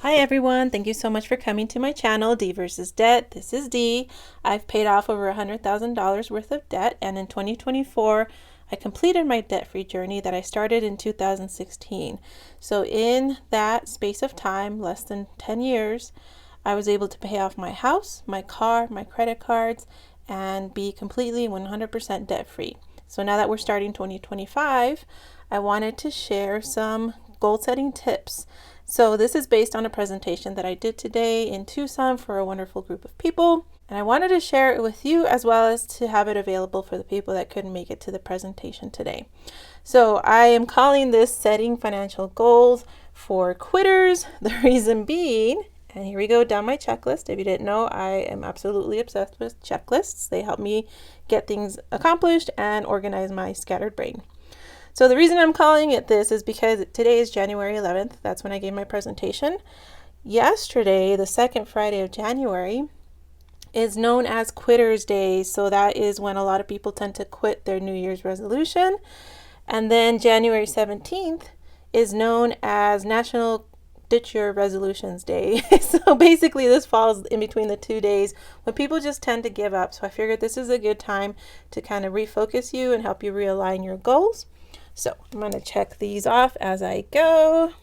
Hi everyone, thank you so much for coming to my channel, D.vs.debt. This is D. I've paid off over $100,000 worth of debt, and in 2024 I completed my debt-free journey that I started in 2016. So in that space of time, less than 10 years, I was able to pay off my house, my car, my credit cards, and be completely 100% debt-free. So now that we're starting 2025, I wanted to share some goal setting tips. So this is based on a presentation that I did today in Tucson for a wonderful group of people. And I wanted to share it with you as well as to have it available for the people that couldn't make it to the presentation today. So I am calling this Setting Financial Goals for Quitters. The reason being, and here we go down my checklist. If you didn't know, I am absolutely obsessed with checklists. They help me get things accomplished and organize my scattered brain. So the reason I'm calling it this is because today is January 11th. That's when I gave my presentation. Yesterday, the second Friday of January, is known as Quitters Day. So that is when a lot of people tend to quit their New Year's resolution. And then January 17th is known as National Ditch Your Resolutions Day. So basically this falls in between the 2 days when people just tend to give up. So I figured this is a good time to kind of refocus you and help you realign your goals. So I'm going to check these off as I go.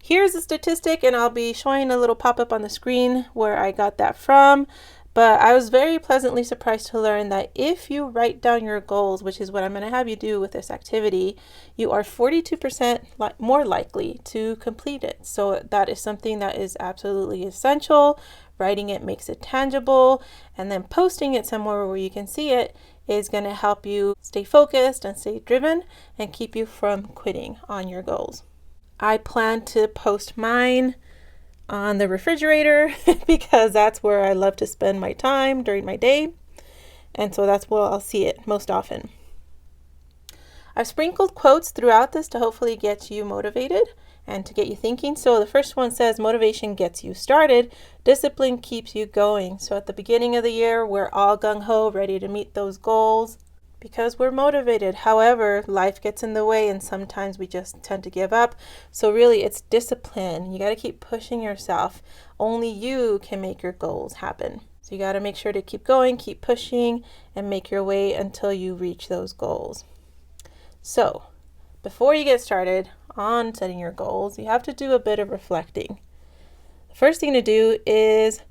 Here's a statistic, and I'll be showing a little pop-up on the screen where I got that from. But I was very pleasantly surprised to learn that if you write down your goals, which is what I'm going to have you do with this activity, you are 42% more likely to complete it. So that is something that is absolutely essential. Writing it makes it tangible, and then posting it somewhere where you can see it is going to help you stay focused and stay driven and keep you from quitting on your goals. I plan to post mine on the refrigerator because that's where I love to spend my time during my day. And so that's where I'll see it most often. I've sprinkled quotes throughout this to hopefully get you motivated and to get you thinking. So the first one says, motivation gets you started, discipline keeps you going. So at the beginning of the year, we're all gung-ho, ready to meet those goals because we're motivated. However, life gets in the way and sometimes we just tend to give up. So really it's discipline. You got to keep pushing yourself. Only you can make your goals happen. So you got to make sure to keep going, keep pushing, and make your way until you reach those goals. So before you get started on setting your goals, you have to do a bit of reflecting. The first thing to do is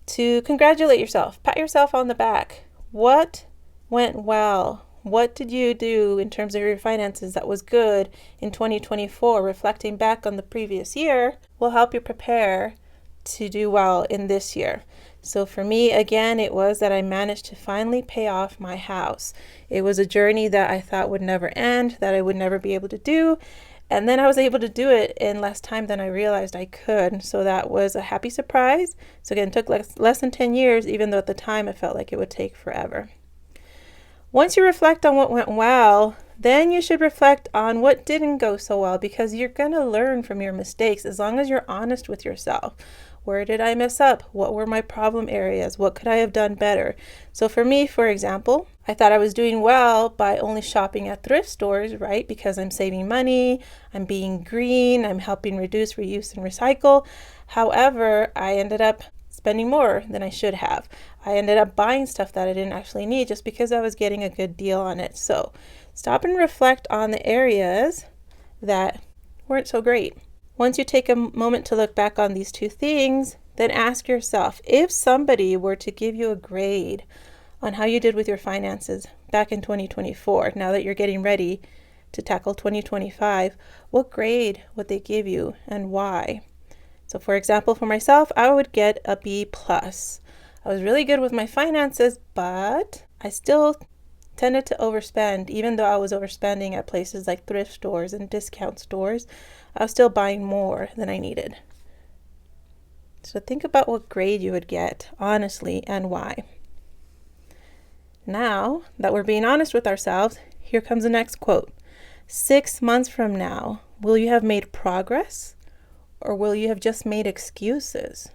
to congratulate yourself. Pat yourself on the back. What went well? What did you do in terms of your finances that was good in 2024? Reflecting back on the previous year will help you prepare to do well in this year. So for me, again, it was that I managed to finally pay off my house. It was a journey that I thought would never end, that I would never be able to do. And then I was able to do it in less time than I realized I could. So that was a happy surprise. So again, it took less than 10 years, even though at the time it felt like it would take forever. Once you reflect on what went well, then you should reflect on what didn't go so well, because you're going to learn from your mistakes as long as you're honest with yourself. Where did I mess up? What were my problem areas? What could I have done better? So for me, for example, I thought I was doing well by only shopping at thrift stores, right? Because I'm saving money, I'm being green, I'm helping reduce, reuse, and recycle. However, I ended up spending more than I should have. I ended up buying stuff that I didn't actually need just because I was getting a good deal on it. So stop and reflect on the areas that weren't so great. Once you take a moment to look back on these two things, then ask yourself, if somebody were to give you a grade on how you did with your finances back in 2024, now that you're getting ready to tackle 2025, what grade would they give you and why? So for example, for myself, I would get a B+. I was really good with my finances, but I still tended to overspend. Even though I was overspending at places like thrift stores and discount stores, I was still buying more than I needed. So think about what grade you would get, honestly, and why. Now that we're being honest with ourselves, here comes the next quote. 6 months from now, will you have made progress or will you have just made excuses?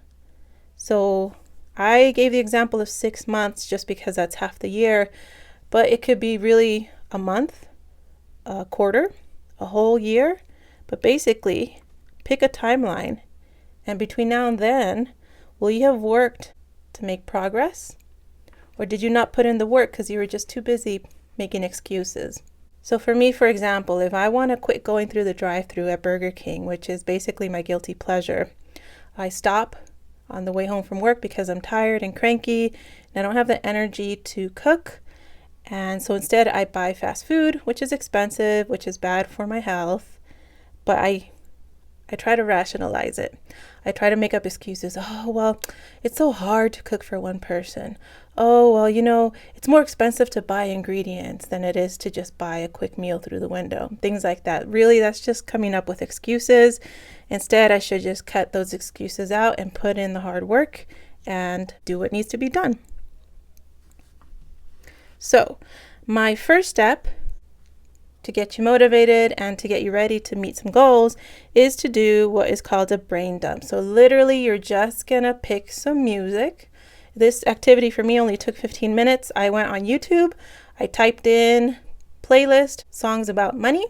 So I gave the example of 6 months just because that's half the year, but it could be really a month, a quarter, a whole year. But basically, pick a timeline. And between now and then, will you have worked to make progress? Or did you not put in the work because you were just too busy making excuses? So for me, for example, if I want to quit going through the drive-thru at Burger King, which is basically my guilty pleasure, I stop on the way home from work because I'm tired and cranky and I don't have the energy to cook. And so instead I buy fast food, which is expensive, which is bad for my health, but I try to rationalize it. I try to make up excuses. Oh, well, it's so hard to cook for one person. Oh, well, it's more expensive to buy ingredients than it is to just buy a quick meal through the window. Things like that. Really, that's just coming up with excuses. Instead, I should just cut those excuses out and put in the hard work and do what needs to be done. So, my first step to get you motivated and to get you ready to meet some goals is to do what is called a brain dump. So literally, you're just gonna pick some music. This activity for me only took 15 minutes. I went on YouTube, I typed in playlist songs about money,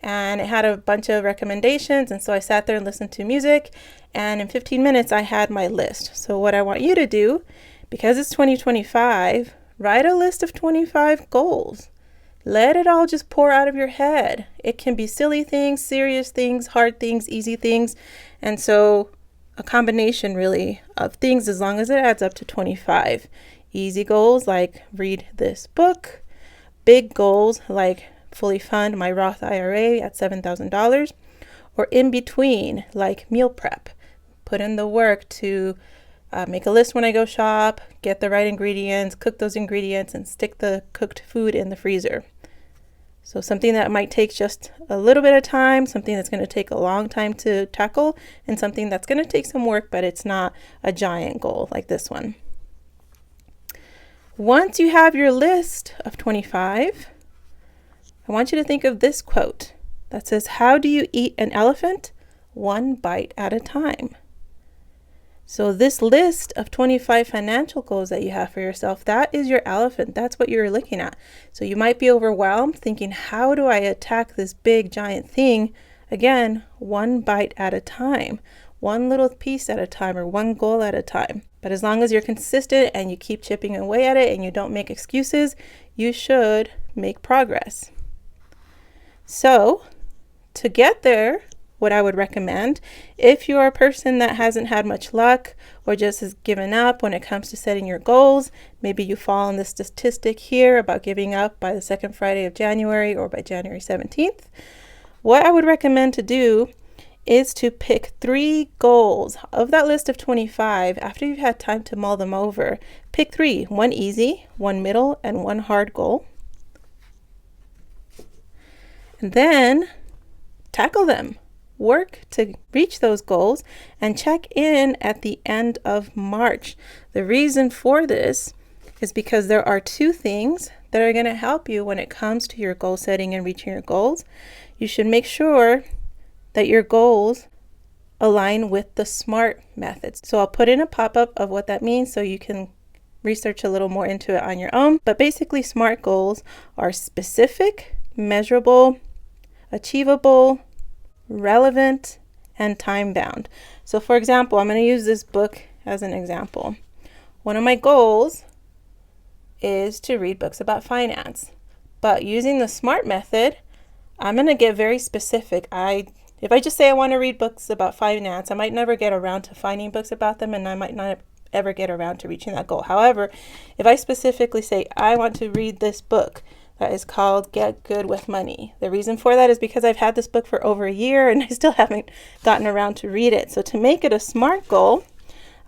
and it had a bunch of recommendations. And so I sat there and listened to music, and in 15 minutes I had my list. So what I want you to do, because it's 2025, write a list of 25 goals. Let it all just pour out of your head. It can be silly things, serious things, hard things, easy things. And so a combination really of things, as long as it adds up to 25. Easy goals like read this book. Big goals like fully fund my Roth IRA at $7,000. Or in between like meal prep. Put in the work to make a list when I go shop, get the right ingredients, cook those ingredients, and stick the cooked food in the freezer. So something that might take just a little bit of time, something that's going to take a long time to tackle, and something that's going to take some work, but it's not a giant goal like this one. Once you have your list of 25, I want you to think of this quote that says, "How do you eat an elephant? One bite at a time." So this list of 25 financial goals that you have for yourself, that is your elephant. That's what you're looking at. So you might be overwhelmed thinking, how do I attack this big giant thing? Again, one bite at a time, one little piece at a time, or one goal at a time. But as long as you're consistent and you keep chipping away at it and you don't make excuses, you should make progress. So to get there, what I would recommend, if you're a person that hasn't had much luck or just has given up when it comes to setting your goals, maybe you fall on the statistic here about giving up by the second Friday of January or by January 17th, what I would recommend to do is to pick 3 goals of that list of 25 after you've had time to mull them over. Pick 3, one easy, one middle, and one hard goal. And then tackle them. Work to reach those goals and check in at the end of March. The reason for this is because there are 2 things that are going to help you when it comes to your goal setting and reaching your goals. You should make sure that your goals align with the SMART methods. So I'll put in a pop-up of what that means so you can research a little more into it on your own. But basically, SMART goals are specific, measurable, achievable, relevant, and time-bound. So for example, I'm going to use this book as an example. One of my goals is to read books about finance. But using the SMART method, I'm going to get very specific. If I just say I want to read books about finance, I might never get around to finding books about them, and I might not ever get around to reaching that goal. However, if I specifically say I want to read this book that is called Get Good with Money. The reason for that is because I've had this book for over a year and I still haven't gotten around to read it. So to make it a SMART goal,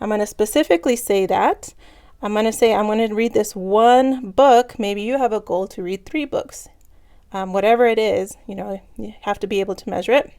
I'm going to specifically say that. I'm going to say I'm going to read this one book. Maybe you have a goal to read 3 books. Whatever it is, you have to be able to measure it.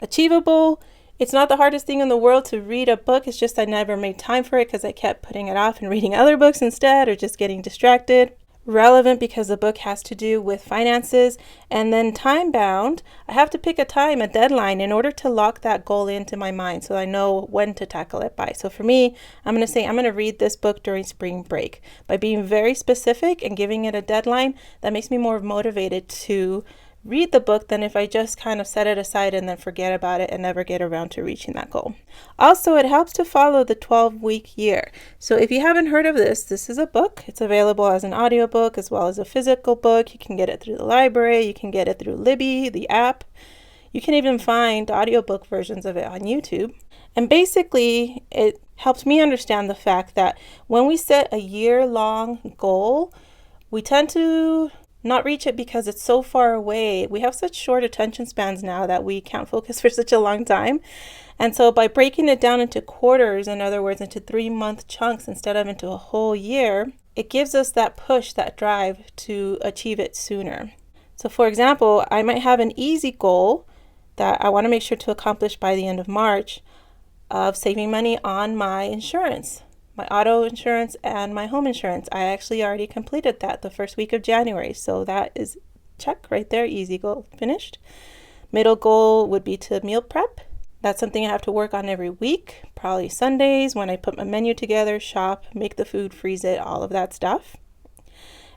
Achievable. It's not the hardest thing in the world to read a book. It's just I never made time for it because I kept putting it off and reading other books instead or just getting distracted. Relevant because the book has to do with finances. And then time bound, I have to pick a time, a deadline in order to lock that goal into my mind so I know when to tackle it by. So for me, I'm going to say I'm going to read this book during spring break. By being very specific and giving it a deadline, that makes me more motivated to read the book than if I just kind of set it aside and then forget about it and never get around to reaching that goal. Also, it helps to follow the 12-week year. So if you haven't heard of this, this is a book. It's available as an audiobook as well as a physical book. You can get it through the library. You can get it through Libby, the app. You can even find audiobook versions of it on YouTube. And basically, it helps me understand the fact that when we set a year-long goal, we tend to not reach it because it's so far away. We have such short attention spans now that we can't focus for such a long time. And so by breaking it down into quarters, in other words, into 3-month chunks instead of into a whole year, it gives us that push, that drive to achieve it sooner. So for example, I might have an easy goal that I want to make sure to accomplish by the end of March of saving money on my insurance, my auto insurance and my home insurance. I actually already completed that the first week of January. So that is check right there, easy goal finished. Middle goal would be to meal prep. That's something I have to work on every week, probably Sundays when I put my menu together, shop, make the food, freeze it, all of that stuff.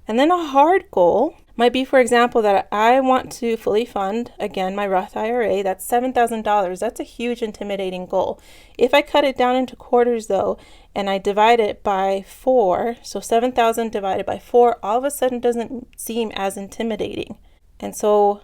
And then a hard goal might be, for example, that I want to fully fund, again, my Roth IRA. That's $7,000. That's a huge, intimidating goal. If I cut it down into quarters, though, and I divide it by 4, so 7,000 divided by 4, all of a sudden doesn't seem as intimidating. And so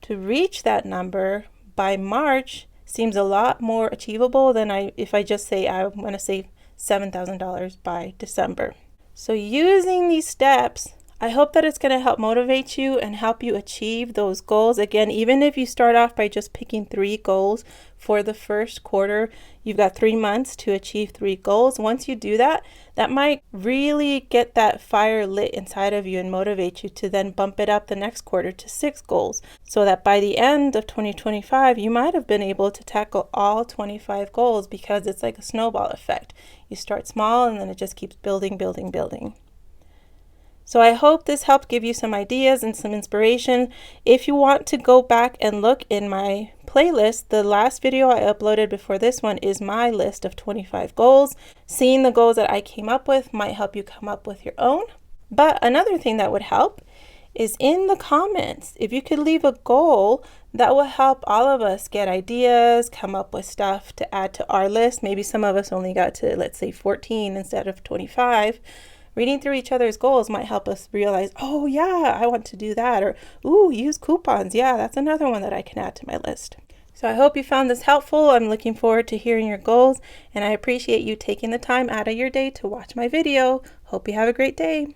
to reach that number by March seems a lot more achievable than if I just say I want to save $7,000 by December. So using these steps, I hope that it's going to help motivate you and help you achieve those goals. Again, even if you start off by just picking 3 goals for the first quarter, you've got 3 months to achieve 3 goals. Once you do that, that might really get that fire lit inside of you and motivate you to then bump it up the next quarter to 6 goals, so that by the end of 2025, you might have been able to tackle all 25 goals, because it's like a snowball effect. You start small and then it just keeps building, building, building. So I hope this helped give you some ideas and some inspiration. If you want to go back and look in my playlist, the last video I uploaded before this one is my list of 25 goals. Seeing the goals that I came up with might help you come up with your own. But another thing that would help is in the comments. If you could leave a goal, that will help all of us get ideas, come up with stuff to add to our list. Maybe some of us only got to, let's say, 14 instead of 25. Reading through each other's goals might help us realize, oh yeah, I want to do that. Or, ooh, use coupons. Yeah, that's another one that I can add to my list. So I hope you found this helpful. I'm looking forward to hearing your goals, and I appreciate you taking the time out of your day to watch my video. Hope you have a great day.